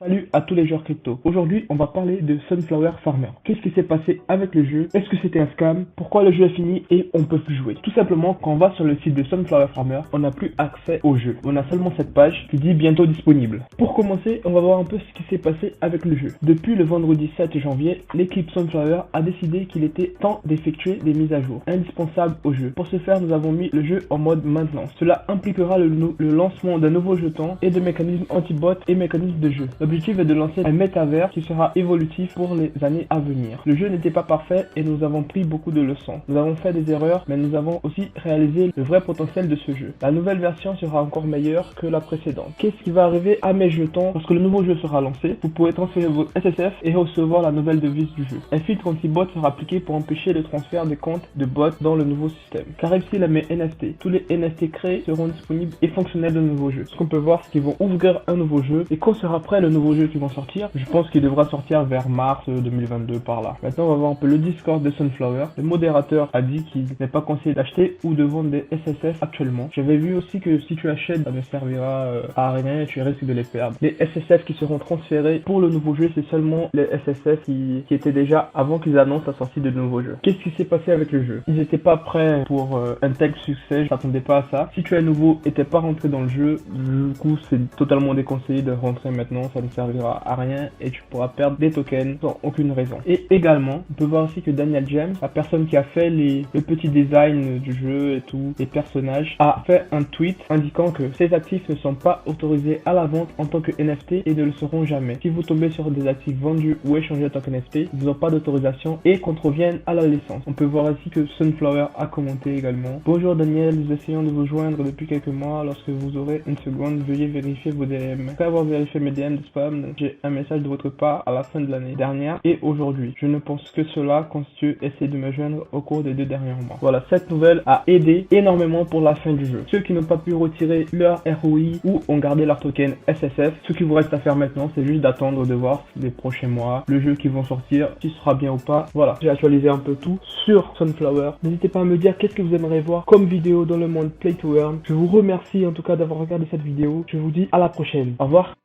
Salut à tous les joueurs crypto. Aujourd'hui, on va parler de Sunflower Farmer. Qu'est-ce qui s'est passé avec le jeu? Est-ce que c'était un scam? Pourquoi le jeu est fini et on peut plus jouer? Tout simplement, quand on va sur le site de Sunflower Farmer, on n'a plus accès au jeu. On a seulement cette page qui dit bientôt disponible. Pour commencer, on va voir un peu ce qui s'est passé avec le jeu. Depuis le vendredi 7 janvier, l'équipe Sunflower a décidé qu'il était temps d'effectuer des mises à jour indispensables au jeu. Pour ce faire, nous avons mis le jeu en mode maintenance. Cela impliquera le lancement d'un nouveau jeton et de mécanismes anti-bot et mécanismes de jeu. L'objectif est de lancer un métavers qui sera évolutif pour les années à venir. Le jeu n'était pas parfait et nous avons pris beaucoup de leçons. Nous avons fait des erreurs, mais nous avons aussi réalisé le vrai potentiel de ce jeu. La nouvelle version sera encore meilleure que la précédente. Qu'est-ce qui va arriver à mes jetons lorsque le nouveau jeu sera lancé? Vous pourrez transférer vos SSF et recevoir la nouvelle devise du jeu. Un filtre anti-bot sera appliqué pour empêcher le transfert des comptes de bots dans le nouveau système. Qu'arrive-t-il à mes NFT? Tous les NFT créés seront disponibles et fonctionnels dans le nouveau jeu. Ce qu'on peut voir, c'est qu'ils vont ouvrir un nouveau jeu et quand sera prêt le nouveau jeu qui vont sortir, je pense qu'il devra sortir vers mars 2022 par là. Maintenant, on va voir un peu le Discord de Sunflower. Le modérateur a dit qu'il n'est pas conseillé d'acheter ou de vendre des SSF actuellement. J'avais vu aussi que si tu achètes, ça ne servira à rien et tu risques de les perdre. Les SSF qui seront transférés pour le nouveau jeu, c'est seulement les SSF qui étaient déjà avant qu'ils annoncent la sortie de nouveau jeu. Qu'est-ce qui s'est passé avec le jeu? Ils n'étaient pas prêts pour un tel succès, je m'attendais pas à ça. Si tu es nouveau et t'es pas rentré dans le jeu, du coup c'est totalement déconseillé de rentrer maintenant, ça ne servira à rien et tu pourras perdre des tokens sans aucune raison. Et également, on peut voir aussi que Daniel James, la personne qui a fait le petit design du jeu et tout, les personnages, a fait un tweet indiquant que ces actifs ne sont pas autorisés à la vente en tant que NFT et ne le seront jamais. Si vous tombez sur des actifs vendus ou échangés en tant que NFT, ils n'ont pas d'autorisation et contreviennent à la licence. On peut voir aussi que Sunflower a commenté également. Bonjour Daniel, nous essayons de vous joindre depuis quelques mois. Lorsque vous aurez une seconde, veuillez vérifier vos DM. Après avoir vérifié mes DM de spam, j'ai un message de votre part à la fin de l'année dernière et aujourd'hui. Je ne pense que cela constitue essayer de me joindre au cours des 2 derniers mois. Voilà, cette nouvelle a aidé énormément pour la fin du jeu. Ceux qui n'ont pas pu retirer leur ROI ou ont gardé leur token SSF, ce qui vous reste à faire maintenant, c'est juste d'attendre de voir les prochains mois, le jeu qui vont sortir, si ce sera bien ou pas. Voilà, j'ai actualisé un peu tout sur Sunflower. N'hésitez pas à me dire qu'est-ce que vous aimeriez voir comme vidéo dans le monde Play to Earn. Je vous remercie en tout cas d'avoir regardé cette vidéo. Je vous dis à la prochaine. Au revoir.